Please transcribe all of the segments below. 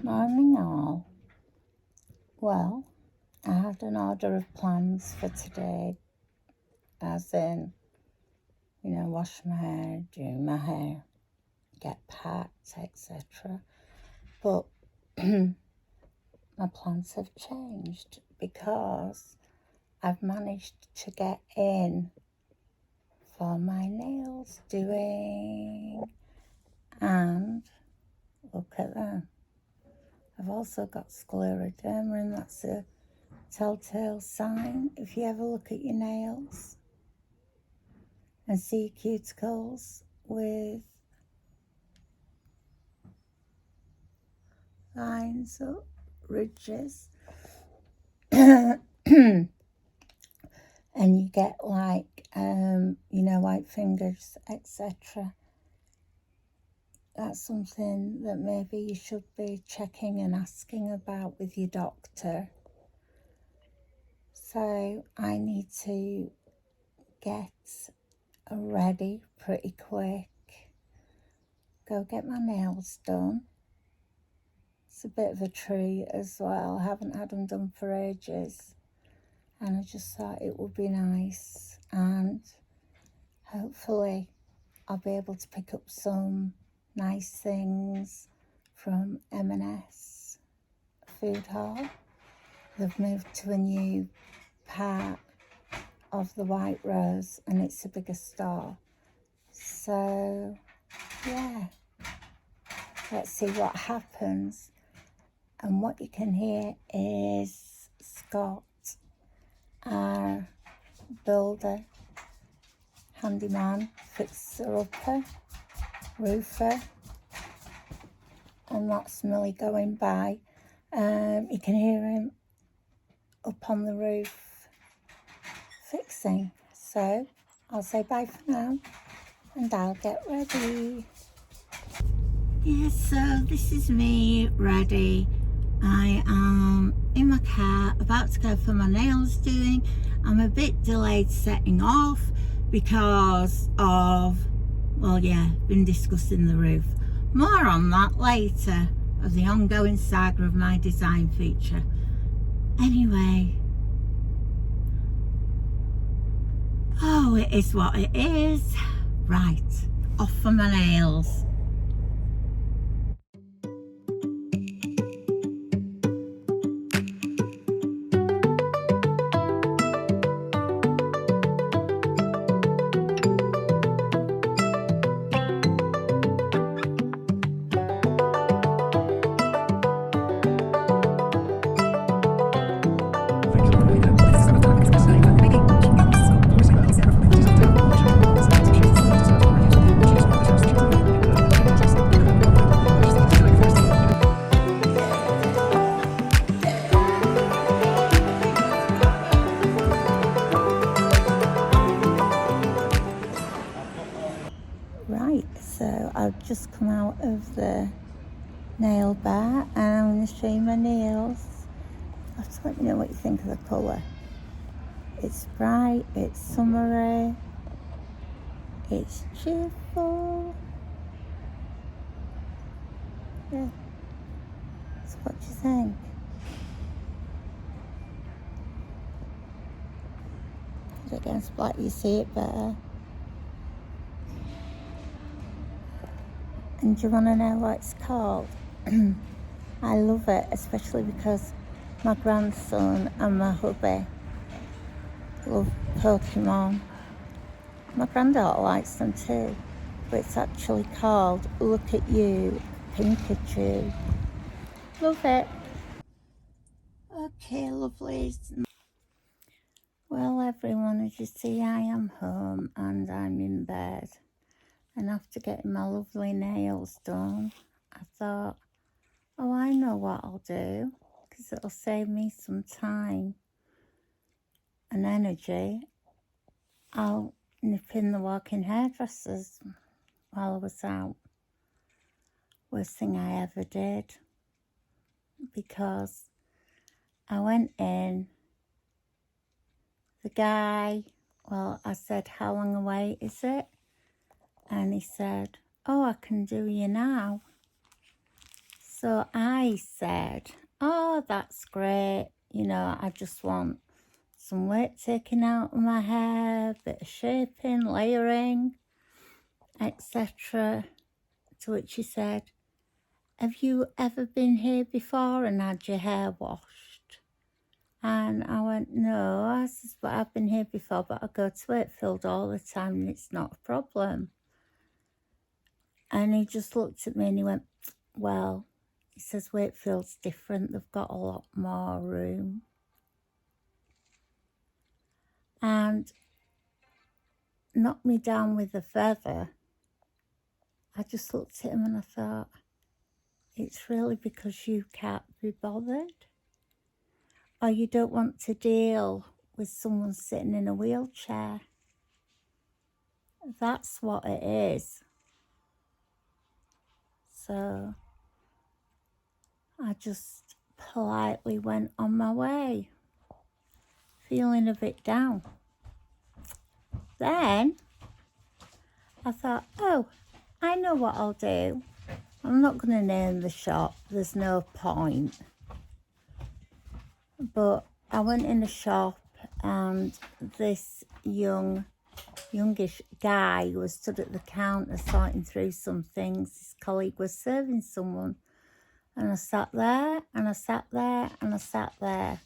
Morning all. Well, I had an order of plans for today, as in, wash my hair, do my hair, get packed, etc. But my plans have changed because I've managed to get in for my nails doing, and look at them. I've also got scleroderma, and that's a telltale sign if you ever look at your nails and see cuticles with lines or ridges and you get like white fingers, etc. That's something that maybe you should be checking and asking about with your doctor. So I need to get ready pretty quick, go get my nails done. It's a bit of a treat as well. I haven't had them done for ages, and I just thought it would be nice, and hopefully I'll be able to pick up some nice things from M&S Food Hall. They've moved to a new part of the White Rose and it's a bigger store. So yeah, let's see what happens. And what you can hear is Scott, our builder, handyman, fixer-upper, roofer, and that's Millie going by. You can hear him up on the roof fixing. So I'll say bye for now and I'll get ready. Yeah, so this is me ready. I am in my car about to go for my nails doing. I'm a bit delayed setting off because of, been discussing the roof. More on that later, of the ongoing saga of my design feature. Anyway, it is what it is. Right, off for my nails. Right, so I've just come out of the nail bar and I'm going to show you my nails. I have to let me know what you think of the colour. It's bright, it's summery, it's cheerful. Yeah, so what do you think? Put it against black, you see it better. And do you want to know what it's called? I love it, especially because my grandson and my hubby love Pokemon. My granddaughter likes them too, but it's actually called Look at You, Pikachu. Love it. Okay, lovelies. Well, everyone, as you see, I am home and I'm in bed. And after getting my lovely nails done, I thought, I know what I'll do, because it'll save me some time and energy. I'll nip in the walk-in hairdressers while I was out. Worst thing I ever did, because I went in, the guy, I said, how long away is it? And he said, I can do you now. So I said, oh, that's great. I just want some weight taken out of my hair, bit of shaping, layering, etc. To which he said, have you ever been here before and had your hair washed? And I went, no. I says, but I've been here before, but I go to Wakefield all the time and it's not a problem. And he just looked at me and he went, well, he says, Wakefield's different. They've got a lot more room. And knocked me down with a feather. I just looked at him and I thought, it's really because you can't be bothered? Or you don't want to deal with someone sitting in a wheelchair? That's what it is. So I just politely went on my way, feeling a bit down. Then I thought, oh, I know what I'll do. I'm not going to name the shop, there's no point. But I went in the shop and this youngish guy who was stood at the counter sorting through some things, his colleague was serving someone. And I sat there and I sat there and I sat there.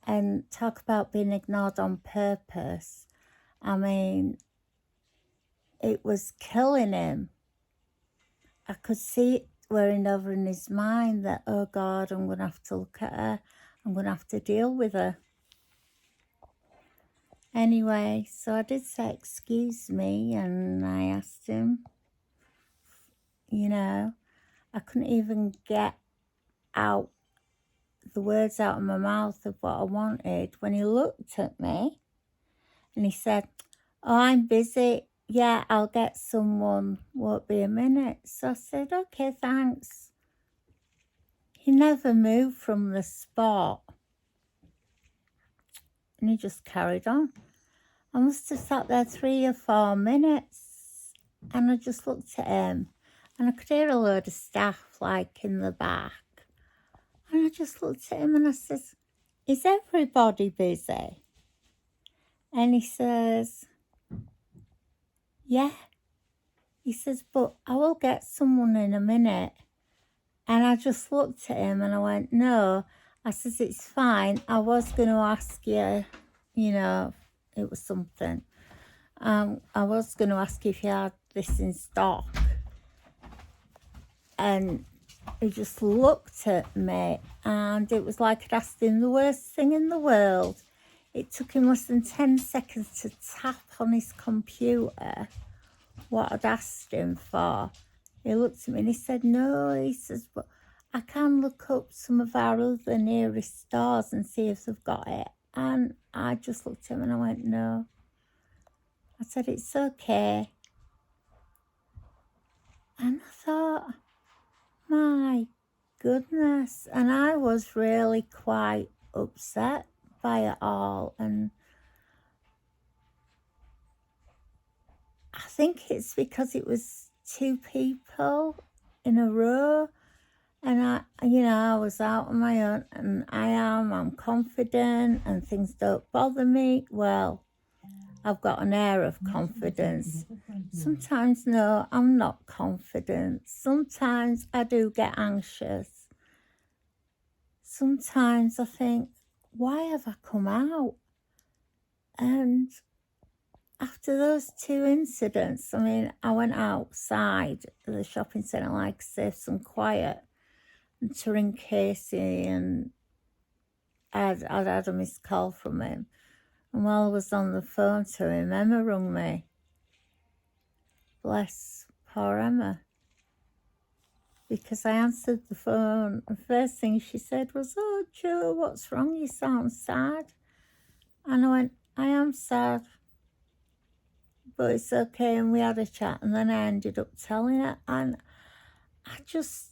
And talk about being ignored on purpose. I mean, it was killing him. I could see it wearing over in his mind that, oh God, I'm going to have to look at her. I'm going to have to deal with her. Anyway, so I did say, excuse me, and I asked him, I couldn't even get out the words out of my mouth of what I wanted when he looked at me and he said, oh, I'm busy. Yeah, I'll get someone, won't be a minute. So I said, okay, thanks. He never moved from the spot. And he just carried on. I must have sat there 3 or 4 minutes. And I just looked at him. And I could hear a load of staff, like, in the back. And I just looked at him and I says, is everybody busy? And he says, yeah. He says, but I will get someone in a minute. And I just looked at him and I went, no. I says, it's fine. I was going to ask you, it was something. I was going to ask you if you had this in stock. And he just looked at me and it was like I'd asked him the worst thing in the world. It took him less than 10 seconds to tap on his computer what I'd asked him for. He looked at me and he said, no. He says, but I can look up some of our other nearest stores and see if they've got it. And I just looked at him and I went, no. I said, it's okay. And I thought, my goodness. And I was really quite upset by it all. And I think it's because it was 2 people in a row. And I was out on my own and I'm confident and things don't bother me. Well, I've got an air of confidence. Sometimes, no, I'm not confident. Sometimes I do get anxious. Sometimes I think, why have I come out? And after those 2 incidents, I went outside the shopping centre, like safe and quiet, and to ring Casey, and I'd had a missed call from him. And while I was on the phone to him, Emma rung me. Bless poor Emma. Because I answered the phone, and first thing she said was, oh, Jo, what's wrong? You sound sad. And I went, I am sad, but it's okay. And we had a chat, and then I ended up telling her. And I just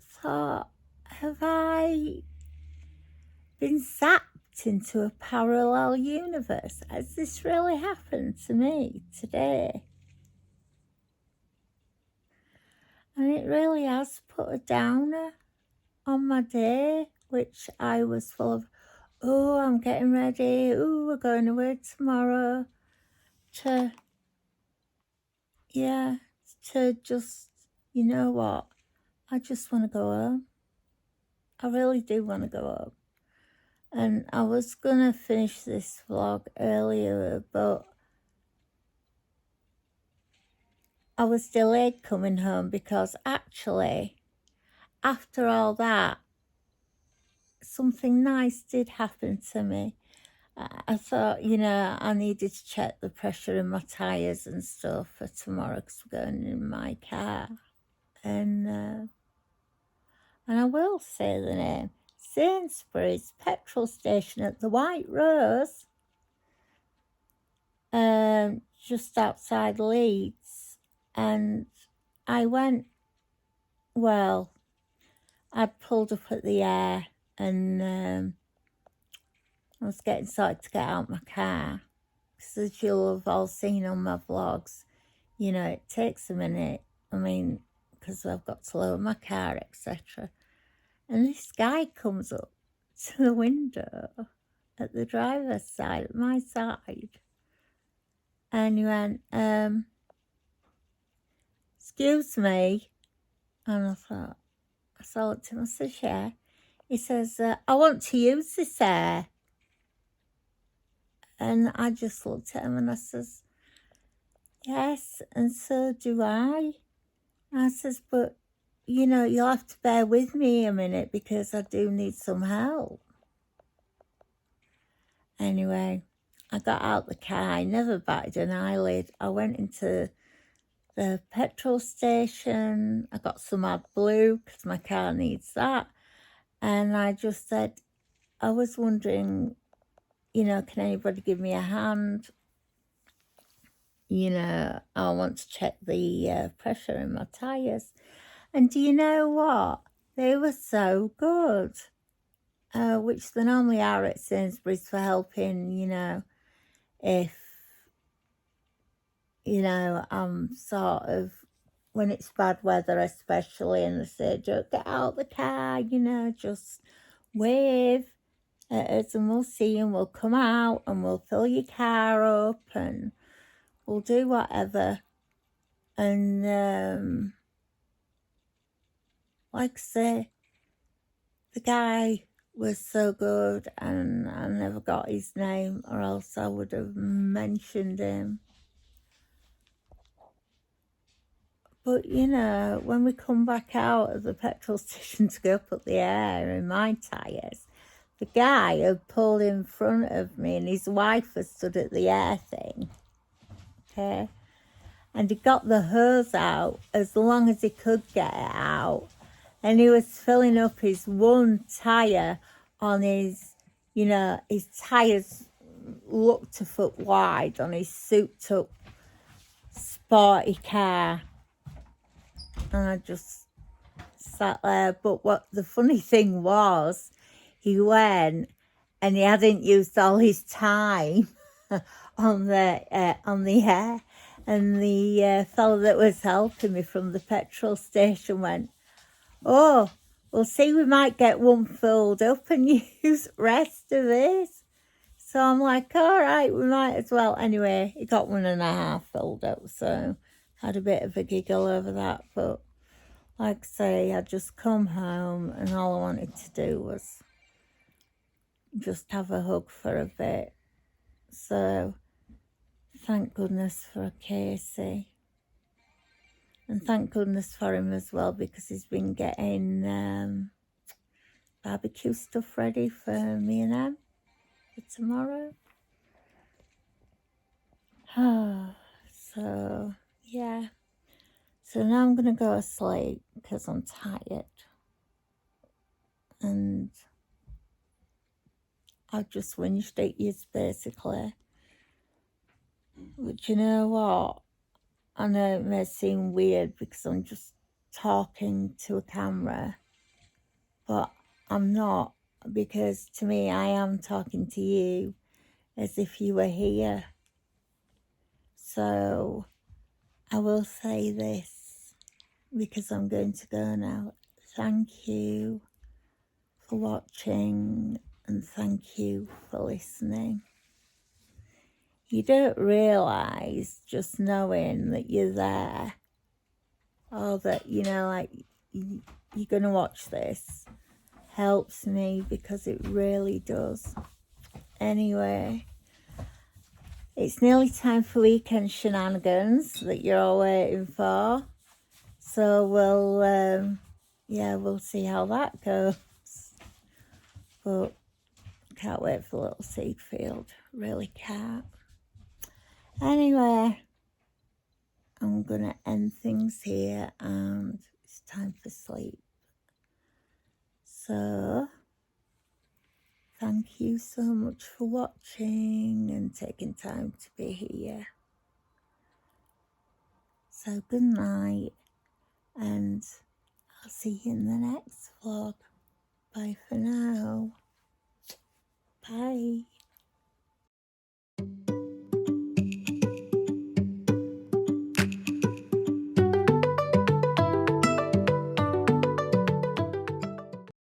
thought, have I been zapped into a parallel universe? Has this really happened to me today? And it really has put a downer on my day, which I was full of, oh, I'm getting ready, oh, we're going away tomorrow, to, yeah, to just, you know what, I just want to go home. I really do want to go home. And I was going to finish this vlog earlier, but I was delayed coming home because actually, after all that, something nice did happen to me. I thought, you know, I needed to check the pressure in my tyres and stuff for tomorrow because we're going in my car. And I will say the name, Sainsbury's petrol station at the White Rose, just outside Leeds. And I went, well, I pulled up at the Air and I was getting started to get out my car. Because as you'll have all seen on my vlogs, you know, it takes a minute. I mean, because I've got to lower my car, etc. And this guy comes up to the window at the driver's side, at my side. And he went, excuse me. And I looked at him, I said, yeah. He says, I want to use this air. And I just looked at him and I says, yes, and so do I. I says, but, you know, you'll have to bear with me a minute because I do need some help. Anyway, I got out the car. I never batted an eyelid. I went into the petrol station. I got some AdBlue because my car needs that. And I just said, I was wondering, you know, can anybody give me a hand? You know, I want to check the pressure in my tyres. And do you know what? They were so good, which they normally are at Sainsbury's for helping, you know, if, you know, I'm sort of, when it's bad weather especially, and they say, don't get out the car, you know, just wave at us and we'll see and we'll come out and we'll fill your car up and we'll do whatever. And like I say, the guy was so good and I never got his name or else I would have mentioned him. But, you know, when we come back out of the petrol station to go put the air in my tyres, the guy had pulled in front of me and his wife had stood at the air thing, okay? And he got the hose out as long as he could get it out. And he was filling up his one tyre on his, you know, his tyres looked a foot wide on his souped up sporty car. And I just sat there. But what the funny thing was, he went and he hadn't used all his time on the air. And the fellow that was helping me from the petrol station went, oh, we'll see, we might get one filled up and use the rest of this. So I'm like, all right, we might as well. Anyway, he got 1.5 filled up, so had a bit of a giggle over that. But like I say, I just come home and all I wanted to do was just have a hug for a bit. So thank goodness for Casey. And thank goodness for him as well, because he's been getting barbecue stuff ready for me and him for tomorrow. So, yeah. So now I'm going to go to sleep because I'm tired. And I've just whinged at you, basically. But you know what? I know it may seem weird because I'm just talking to a camera, but I'm not, because to me I am talking to you as if you were here. So I will say this, because I'm going to go now. Thank you for watching and thank you for listening. You don't realise just knowing that you're there, or that, you know, like you're going to watch this, helps me, because it really does. Anyway, it's nearly time for weekend shenanigans that you're all waiting for. So we'll see how that goes. But can't wait for a little seed field. Really can't. Anyway, I'm going to end things here and it's time for sleep. So, thank you so much for watching and taking time to be here. So, good night and I'll see you in the next vlog. Bye for now.